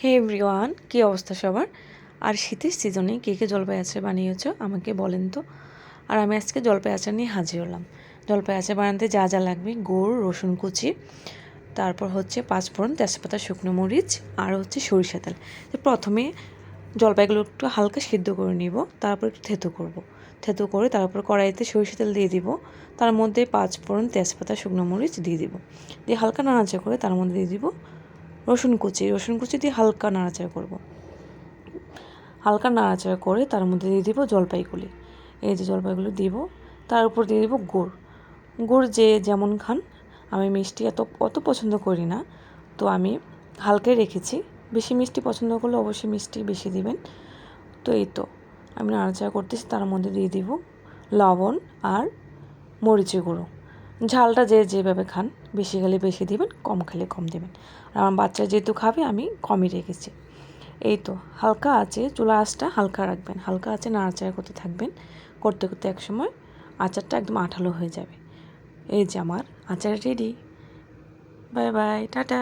হে everyone, কী অবস্থা সবার? আর শীতের সিজনে কে কে জলপাই আচার বানিয়েছ আমাকে বলেন তো। আর আমি আজকে জলপাই আচার নিয়ে হাজির হলাম। জলপাই আচার বানাতে যা যা লাগবে: গুড়, রসুন কুচি, তারপর হচ্ছে পাঁচফোড়ন, তেজপাতা, শুকনো মরিচ, আর হচ্ছে সরিষা তেল। তো প্রথমে জলপাইগুলো একটু হালকা সিদ্ধ করে নিব, তারপর একটু থেতো করব। থেতো করে তারপর কড়াইতে সরিষা তেল দিয়ে দিব, তার মধ্যে পাঁচফোড়ন, তেজপাতা, শুকনো মরিচ দিয়ে দিব, দিয়ে হালকা নাড়াচাড়া করে তার মধ্যে দিয়ে দিব রসুন কুচি দিয়ে হালকা নাড়াচাড়া করব। হালকা নাড়াচাড়া করে তার মধ্যে দিয়ে দিব জলপাইগুলি। এই যে জলপাইগুলো দিব, তার উপর দিয়ে দিব গুড়। গুড় যে যেমন খান, আমি মিষ্টি অত পছন্দ করি না, তো আমি হালকাই রেখেছি। বেশি মিষ্টি পছন্দ করলে অবশ্যই মিষ্টি বেশি দিবেন। তো এই তো আমি নাড়াচাড়া করতেছি, তার মধ্যে দিয়ে দিব লবণ আর মরিচের গুঁড়ো। ঝালটা যে যেভাবে খান, বেশি খেলে বেশি দিবেন, কম খেলে কম দেবেন। আর আমার বাচ্চা যেহেতু খাবে, আমি কমই রেখেছি। এই তো হালকা আছে, চুলা আঁচটা হালকা রাখবেন, হালকা আছে নাড়াচাড়া করতে থাকবেন। করতে করতে একসময় আচারটা একদম আঠালো হয়ে যাবে। এই যে আমার আচার রেডি। Bye bye, tata.